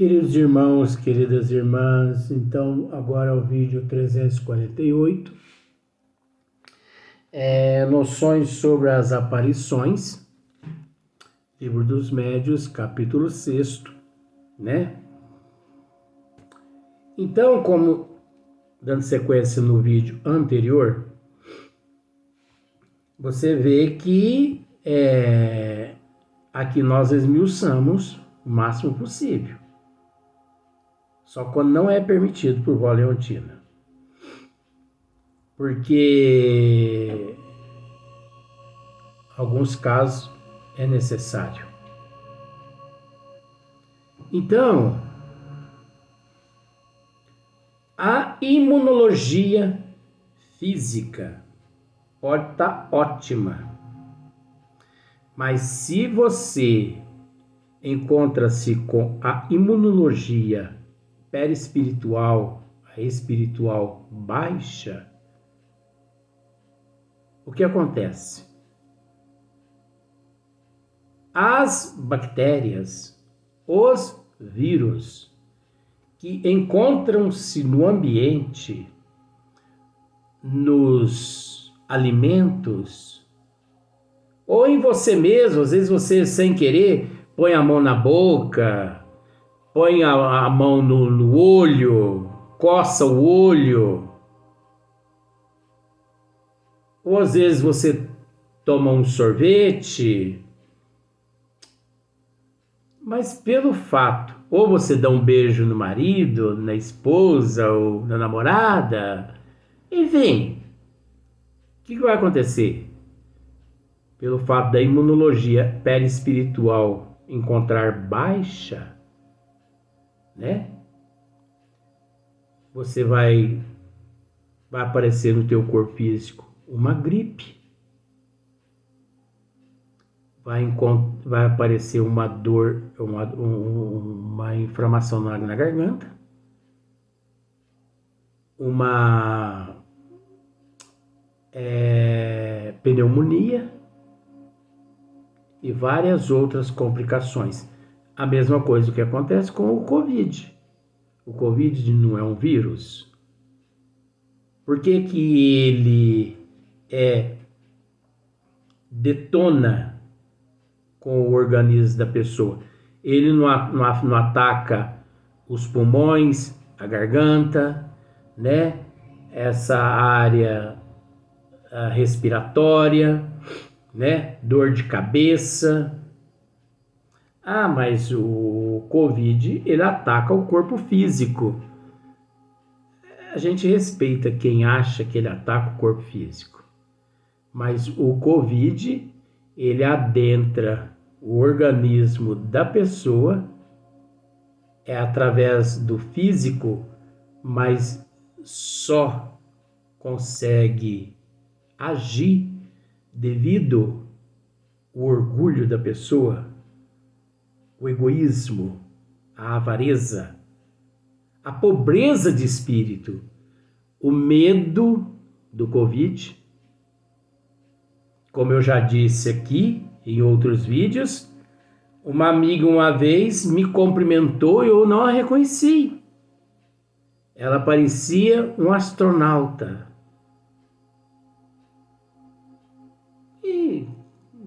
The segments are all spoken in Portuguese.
Queridos irmãos, queridas irmãs, então agora é o vídeo 348, noções sobre as aparições, Livro dos Médiuns, capítulo 6, né? Então, como dando sequência no vídeo anterior, você vê que aqui nós esmiuçamos o máximo possível. Só quando não é permitido por vó Leontina. Porque alguns casos é necessário. Então, a imunologia física pode estar ótima, mas se você encontra-se com a imunologia perispiritual, a espiritual baixa, o que acontece? As bactérias, os vírus que encontram-se no ambiente, nos alimentos, ou em você mesmo, às vezes você sem querer põe a mão na boca, põe a mão no olho, coça o olho, ou às vezes você toma um sorvete, mas pelo fato, ou você dá um beijo no marido, na esposa ou na namorada, enfim, o que vai acontecer? Pelo fato da imunologia perispiritual encontrar baixa, né? Você vai aparecer no teu corpo físico uma gripe, vai aparecer uma dor, uma inflamação na garganta, uma pneumonia e várias outras complicações. A mesma coisa que acontece com o Covid. O Covid não é um vírus? Por que ele detona com o organismo da pessoa? Ele não ataca os pulmões, a garganta, né? Essa área respiratória, né? Dor de cabeça. Ah, mas o Covid, ele ataca o corpo físico. A gente respeita quem acha que ele ataca o corpo físico. Mas o Covid, ele adentra o organismo da pessoa, através do físico, mas só consegue agir devido ao orgulho da pessoa, o egoísmo, a avareza, a pobreza de espírito, o medo do Covid. Como eu já disse aqui em outros vídeos, uma amiga uma vez me cumprimentou e eu não a reconheci. Ela parecia um astronauta. E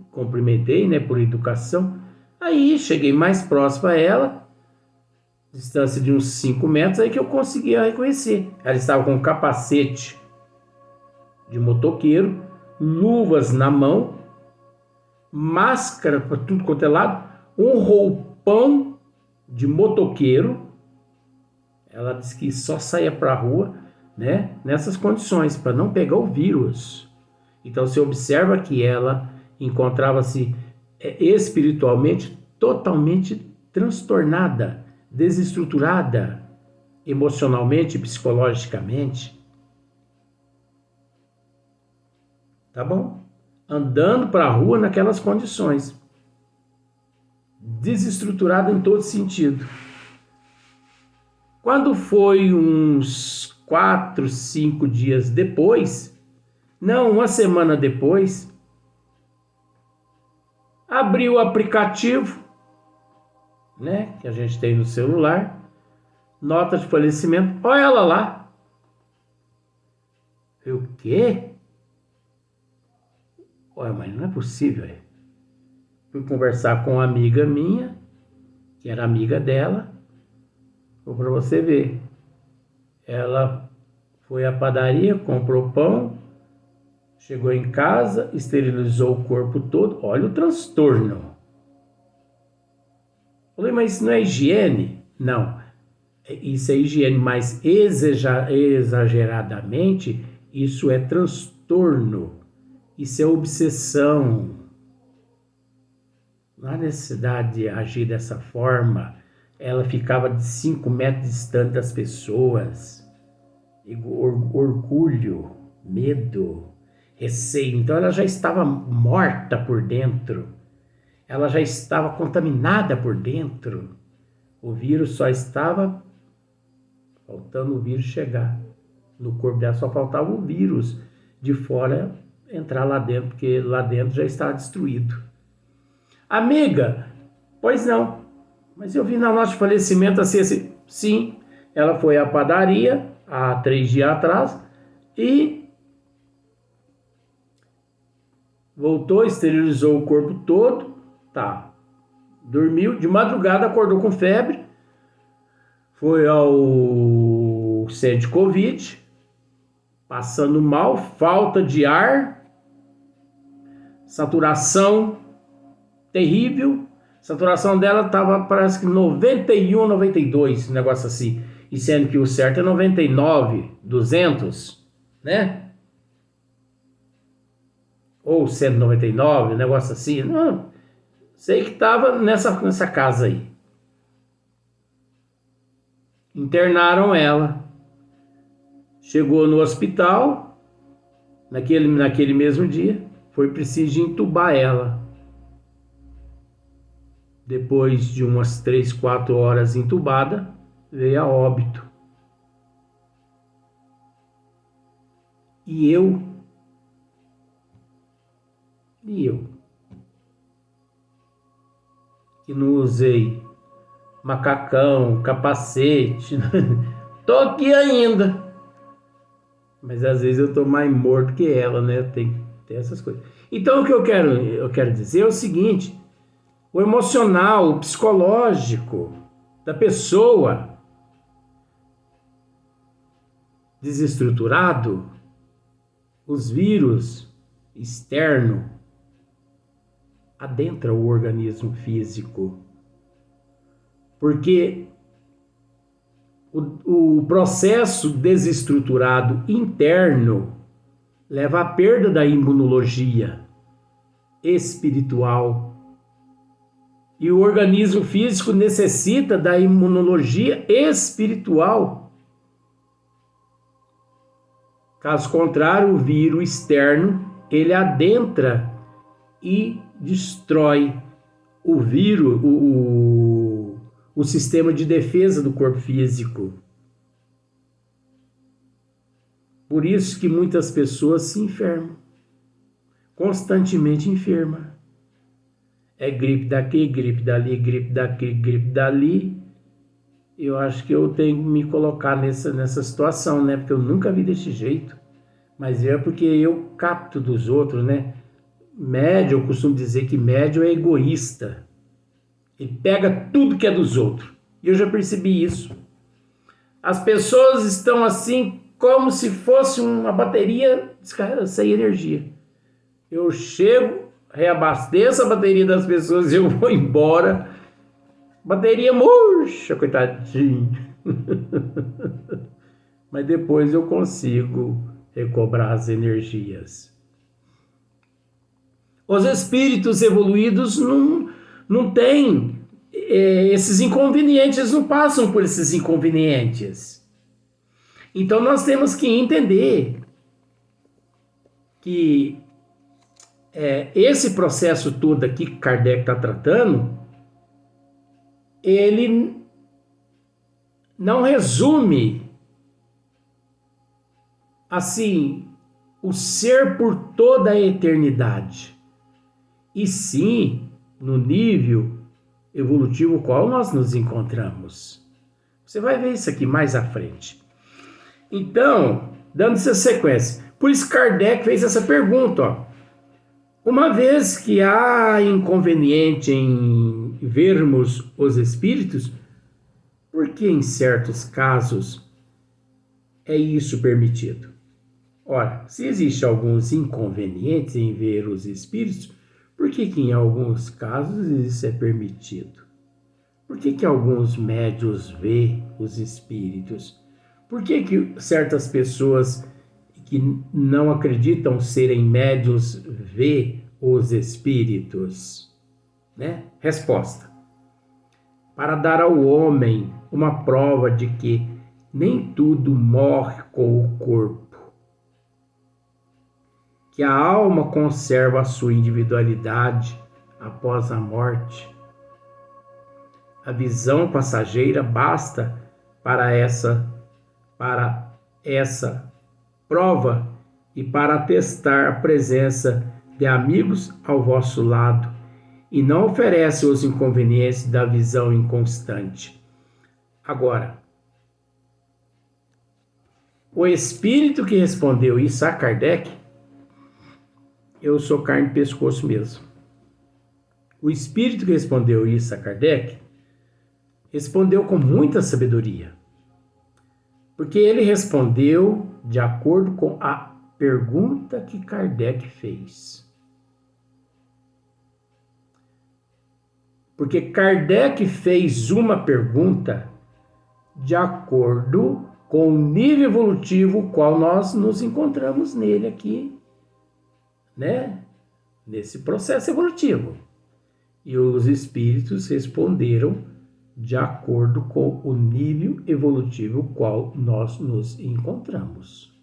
cumprimentei, né, por educação. Aí cheguei mais próximo a ela, distância de uns 5 metros, aí que eu conseguia reconhecer. Ela estava com um capacete de motoqueiro, luvas na mão, máscara para tudo quanto é lado, um roupão de motoqueiro. Ela disse que só saía para a rua, né, nessas condições, para não pegar o vírus. Então você observa que ela encontrava-se espiritualmente totalmente transtornada, desestruturada, emocionalmente, psicologicamente. Tá bom? Andando para a rua naquelas condições. Desestruturada em todo sentido. Quando foi uns 4, 5 dias depois, não, uma semana depois, abri o aplicativo, né, que a gente tem no celular, nota de falecimento, olha ela lá. Eu, o quê? Olha, mas não é possível. Fui conversar com uma amiga minha, que era amiga dela, para você ver. Ela foi à padaria, comprou pão, chegou em casa, esterilizou o corpo todo. Olha o transtorno. Falei, mas isso não é higiene? Não, isso é higiene, mas exageradamente, isso é transtorno. Isso é obsessão. Não há necessidade de agir dessa forma. Ela ficava de 5 metros distante das pessoas. Orgulho, medo, receio. Então ela já estava morta por dentro. Ela já estava contaminada por dentro. O vírus só estava faltando o vírus chegar. No corpo dela só faltava o vírus de fora entrar lá dentro, porque lá dentro já estava destruído. Amiga, pois não. Mas eu vi na nota de falecimento assim, sim, ela foi à padaria há 3 dias atrás e voltou, esterilizou o corpo todo, tá. Dormiu, de madrugada acordou com febre, foi ao centro de Covid, passando mal, falta de ar, saturação terrível. A saturação dela estava, parece que 91, 92, um negócio assim. E sendo que o certo é 99, 200, né? Ou 199, um negócio assim. Não, sei que estava nessa casa aí. Internaram ela. Chegou no hospital, naquele mesmo dia, foi preciso entubar ela. Depois de umas 3, 4 horas entubada, veio a óbito. E eu, que não usei macacão, capacete, tô aqui ainda. Mas às vezes eu tô mais morto que ela, né? Tem essas coisas. Então o que eu quero dizer é o seguinte: o emocional, o psicológico da pessoa desestruturado, os vírus externos adentram o organismo físico. Porque o processo desestruturado interno leva à perda da imunologia espiritual. E o organismo físico necessita da imunologia espiritual. Caso contrário, o vírus externo, ele adentra e destrói o vírus, o sistema de defesa do corpo físico. Por isso que muitas pessoas se enfermam, constantemente enfermam. É gripe daqui, gripe dali, gripe daqui, gripe dali. Eu acho que eu tenho que me colocar nessa situação, né? Porque eu nunca vi desse jeito. Mas é porque eu capto dos outros, né? Médium, eu costumo dizer que médium é egoísta. Ele pega tudo que é dos outros. E eu já percebi isso. As pessoas estão assim como se fosse uma bateria sem energia. Eu chego, reabasteço a bateria das pessoas e eu vou embora. Bateria murcha, coitadinho. Mas depois eu consigo recobrar as energias. Os espíritos evoluídos não têm esses inconvenientes, não passam por esses inconvenientes. Então nós temos que entender que esse processo todo aqui que Kardec está tratando, ele não resume assim o ser por toda a eternidade, e sim no nível evolutivo qual nós nos encontramos. Você vai ver isso aqui mais à frente. Então, dando essa sequência, por isso Kardec fez essa pergunta, ó. Uma vez que há inconveniente em vermos os espíritos, por que em certos casos é isso permitido? Ora, se existem alguns inconvenientes em ver os espíritos, por que em alguns casos isso é permitido? Por que alguns médiuns vê os espíritos? Por que certas pessoas que não acreditam serem médiuns vê os espíritos? Né? Resposta. Para dar ao homem uma prova de que nem tudo morre com o corpo, que a alma conserva a sua individualidade após a morte. A visão passageira basta para essa prova e para atestar a presença de amigos ao vosso lado, e não oferece os inconvenientes da visão inconstante. Agora, o espírito que respondeu isso a Kardec, eu sou carne e pescoço mesmo. O espírito que respondeu isso a Kardec respondeu com muita sabedoria, porque ele respondeu de acordo com a pergunta que Kardec fez. Porque Kardec fez uma pergunta de acordo com o nível evolutivo qual nós nos encontramos nele aqui, né? Nesse processo evolutivo. E os espíritos responderam de acordo com o nível evolutivo qual nós nos encontramos.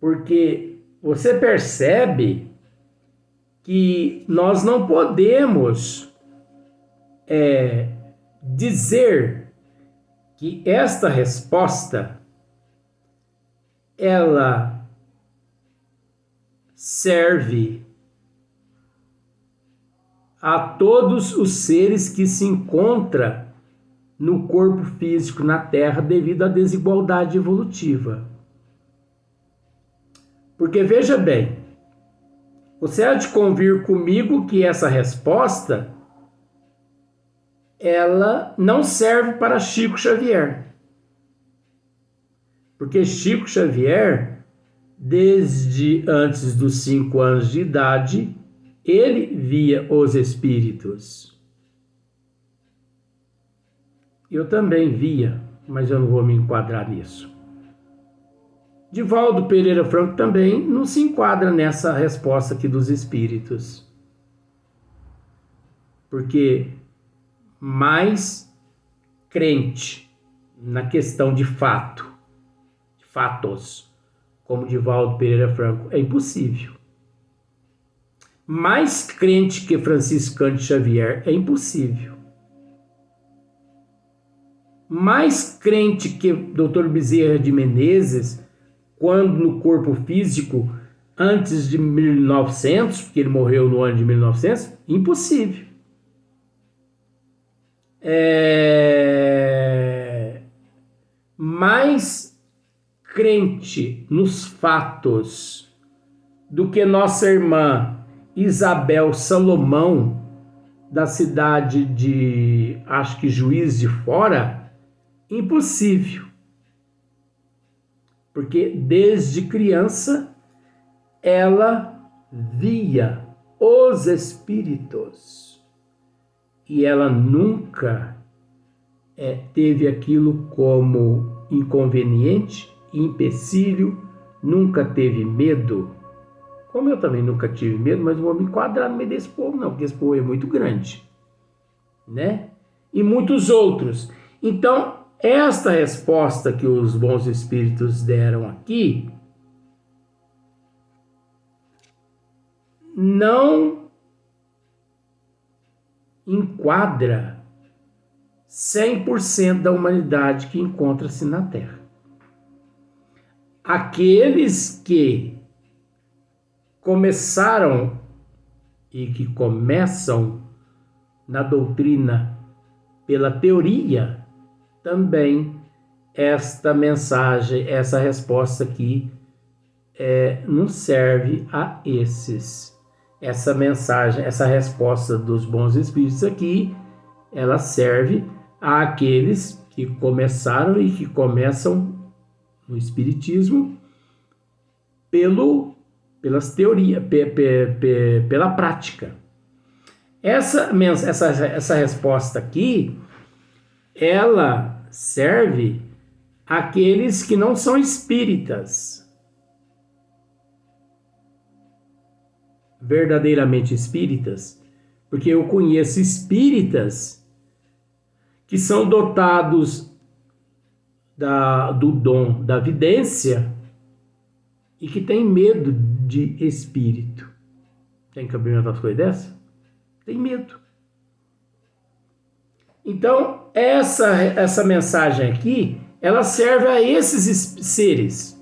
Porque você percebe que nós não podemos dizer que esta resposta ela serve a todos os seres que se encontram no corpo físico na Terra devido à desigualdade evolutiva. Porque veja bem, você há de convir comigo que essa resposta ela não serve para Chico Xavier. Porque Chico Xavier, desde antes dos 5 anos de idade, ele via os espíritos. Eu também via, mas eu não vou me enquadrar nisso. Divaldo Pereira Franco também não se enquadra nessa resposta aqui dos espíritos. Porque mais crente na questão de fatos, como Divaldo Pereira Franco, é impossível. Mais crente que Francisco Cândido Xavier é impossível. Mais crente que Dr. Bezerra de Menezes, quando no corpo físico, antes de 1900, porque ele morreu no ano de 1900, impossível. Mais crente nos fatos do que nossa irmã Isabel Salomão, da cidade de, acho que Juiz de Fora, impossível. Porque desde criança ela via os espíritos e ela nunca teve aquilo como inconveniente, empecilho, nunca teve medo. Como eu também nunca tive medo, mas não vou me enquadrar no meio desse povo não, porque esse povo é muito grande, né? E muitos outros. Então, esta resposta que os bons espíritos deram aqui não enquadra 100% da humanidade que encontra-se na Terra. Aqueles que começaram e que começam na doutrina pela teoria, também esta mensagem, essa resposta aqui não serve a esses. Essa mensagem, essa resposta dos bons espíritos aqui, ela serve àqueles que começaram e que começam no espiritismo pelas teorias, pela prática. Essa resposta aqui, ela serve àqueles que não são espíritas, verdadeiramente espíritas, porque eu conheço espíritas que são dotados do dom da vidência e que têm medo de espírito. Tem cabimento as coisas dessas? Tem medo. Então, essa mensagem aqui, ela serve a esses seres.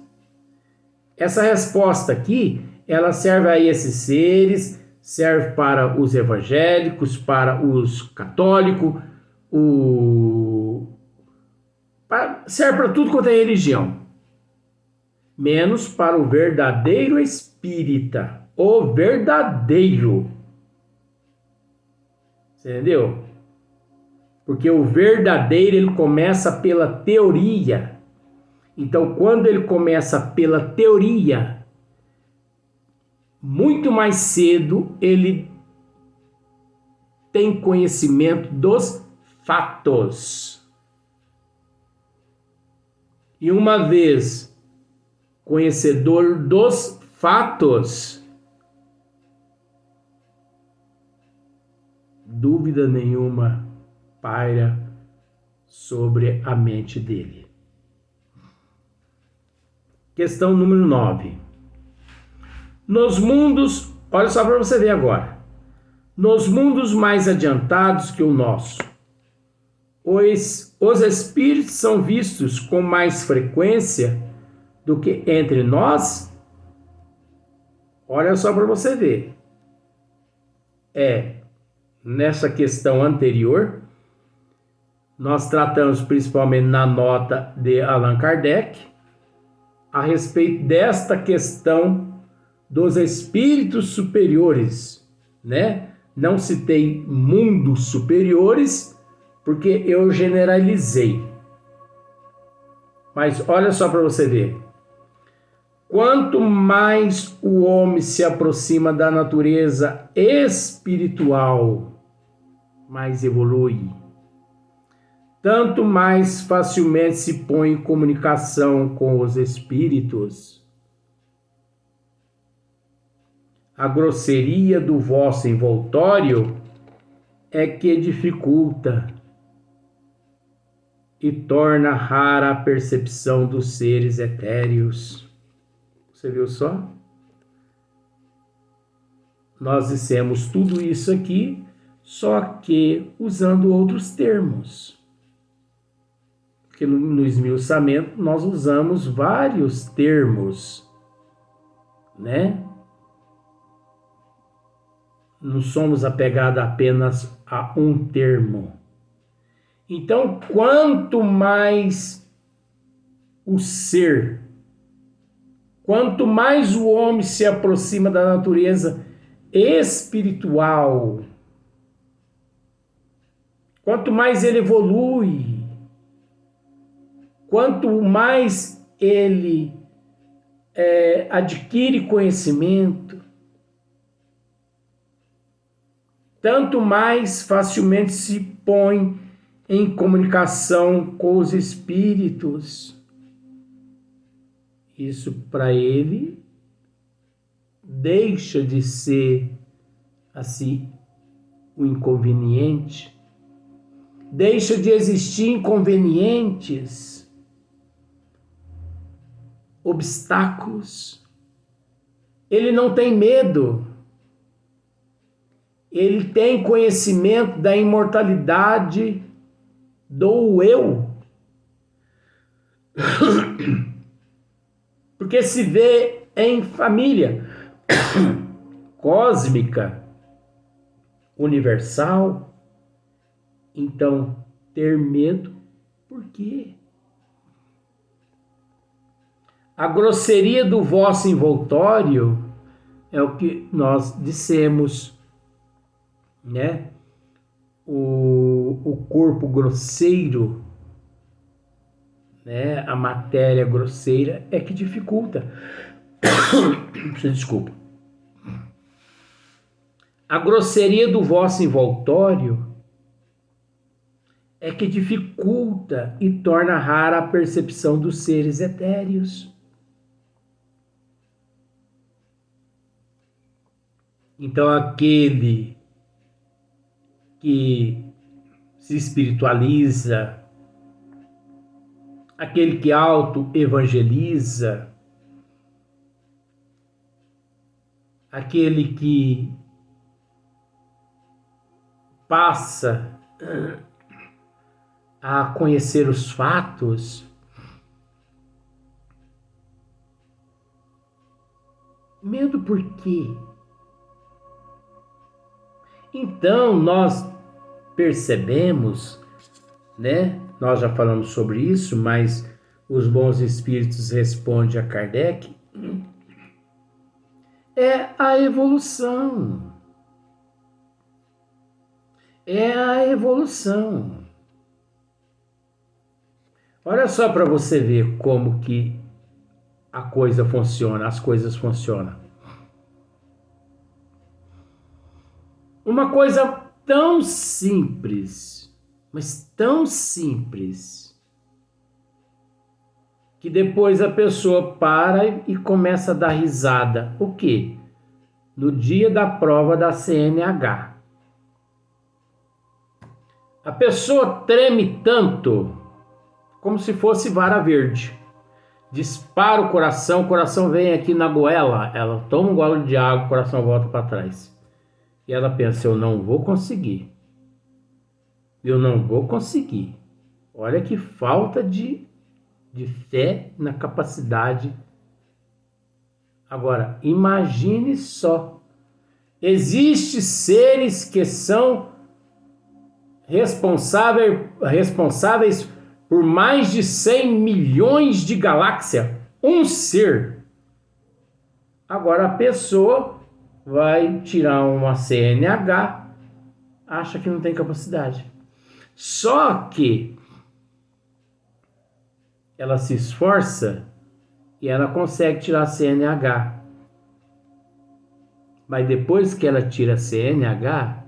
Essa resposta aqui, ela serve a esses seres, serve para os evangélicos, para os católicos, serve para tudo quanto é religião, menos para o verdadeiro espírita, o verdadeiro. Você entendeu? Porque o verdadeiro, ele começa pela teoria. Então, quando ele começa pela teoria, muito mais cedo ele tem conhecimento dos fatos. E uma vez conhecedor dos fatos, dúvida nenhuma paira sobre a mente dele. Questão número 9. Nos mundos, olha só para você ver agora. Nos mundos mais adiantados que o nosso, os espíritos são vistos com mais frequência do que entre nós? Olha só para você ver. Nessa questão anterior, nós tratamos principalmente na nota de Allan Kardec a respeito desta questão dos espíritos superiores, né? Não citei mundos superiores porque eu generalizei. Mas olha só para você ver. Quanto mais o homem se aproxima da natureza espiritual, mais evolui. Tanto mais facilmente se põe em comunicação com os espíritos. A grosseria do vosso envoltório é que dificulta e torna rara a percepção dos seres etéreos. Você viu só? Nós dissemos tudo isso aqui, só que usando outros termos. Porque no esmiuçamento nós usamos vários termos, né? Não somos apegados apenas a um termo. Então, quanto mais o ser, quanto mais o homem se aproxima da natureza espiritual, quanto mais ele evolui, quanto mais ele adquire conhecimento, tanto mais facilmente se põe em comunicação com os espíritos. Isso para ele deixa de ser assim o inconveniente, deixa de existir inconvenientes, obstáculos. Ele não tem medo. Ele tem conhecimento da imortalidade do eu. Porque se vê em família cósmica, universal, Então, ter medo, por quê? A grosseria do vosso envoltório é o que nós dissemos, né? O corpo grosseiro, né? A matéria grosseira é que dificulta. Desculpa. A grosseria do vosso envoltório é que dificulta e torna rara a percepção dos seres etéreos. Então, aquele que se espiritualiza, aquele que auto-evangeliza, aquele que passa a conhecer os fatos, medo por quê? Então, nós percebemos, né? Nós já falamos sobre isso, mas os bons espíritos respondem a Kardec, é a evolução. É a evolução. Olha só para você ver como que a coisa funciona, as coisas funcionam. Uma coisa tão simples, mas tão simples, que depois a pessoa para e começa a dar risada. O quê? No dia da prova da CNH. A pessoa treme tanto como se fosse vara verde. Dispara o coração vem aqui na goela, ela toma um gole de água, o coração volta para trás. E ela pensa, eu não vou conseguir. Eu não vou conseguir. Olha que falta de fé na capacidade. Agora, imagine só. Existem seres que são responsáveis por mais de 100 milhões de galáxias. Um ser. Agora a pessoa vai tirar uma CNH, acha que não tem capacidade. Só que ela se esforça e ela consegue tirar a CNH. Mas depois que ela tira a CNH,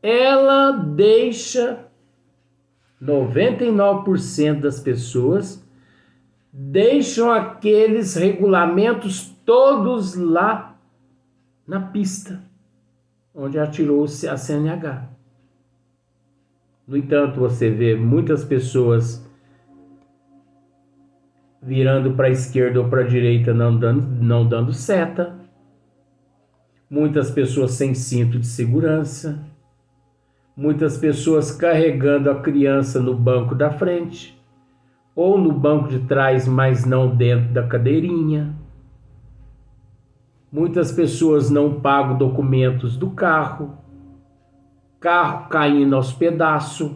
ela deixa 99% das pessoas deixam aqueles regulamentos todos lá na pista, onde atirou-se a CNH. No entanto, você vê muitas pessoas virando para a esquerda ou para a direita não dando seta. Muitas pessoas sem cinto de segurança. Muitas pessoas carregando a criança no banco da frente ou no banco de trás, mas não dentro da cadeirinha. Muitas pessoas não pagam documentos do carro caindo aos pedaços,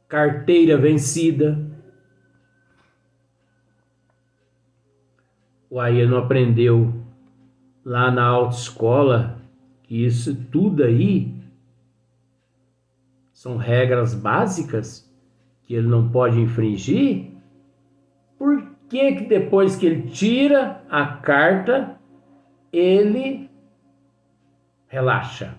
carteira vencida. O Aie não aprendeu lá na autoescola que isso tudo aí são regras básicas que ele não pode infringir? Por que depois que ele tira a carta, ele relaxa?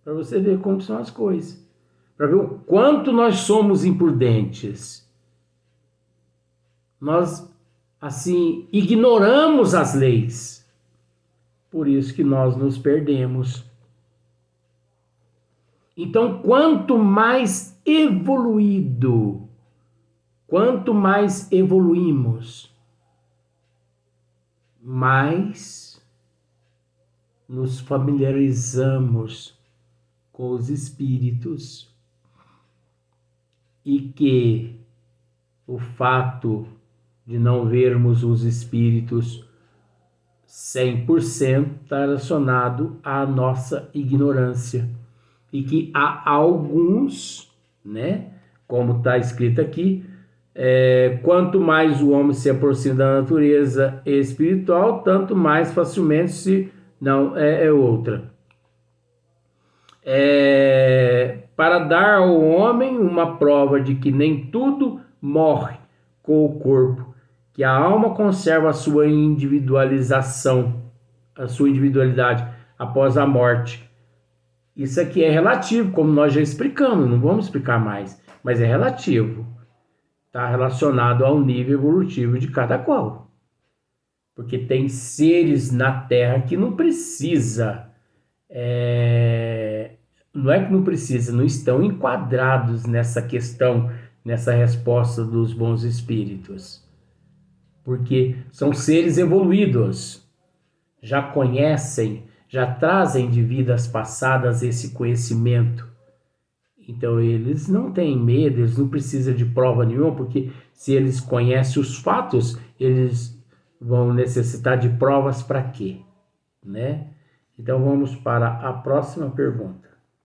Para você ver como são as coisas. Para ver o quanto nós somos imprudentes. Nós, assim, ignoramos as leis. Por isso que nós nos perdemos. Então, quanto mais evoluímos, mais nos familiarizamos com os espíritos e que o fato de não vermos os espíritos 100% está relacionado à nossa ignorância. E que há alguns, né, como está escrito aqui, quanto mais o homem se aproxima da natureza espiritual, tanto mais facilmente se... Não, é outra. Para dar ao homem uma prova de que nem tudo morre com o corpo, que a alma conserva a sua individualização, a sua individualidade após a morte. Isso aqui é relativo, como nós já explicamos, não vamos explicar mais, mas é relativo. Está relacionado ao nível evolutivo de cada qual. Porque tem seres na Terra que não precisa, não é que não precisa, não estão enquadrados nessa questão, nessa resposta dos bons espíritos. Porque são seres evoluídos, já conhecem, já trazem de vidas passadas esse conhecimento. Então eles não têm medo, eles não precisam de prova nenhuma, porque se eles conhecem os fatos, eles vão necessitar de provas para quê? Né? Então vamos para a próxima pergunta.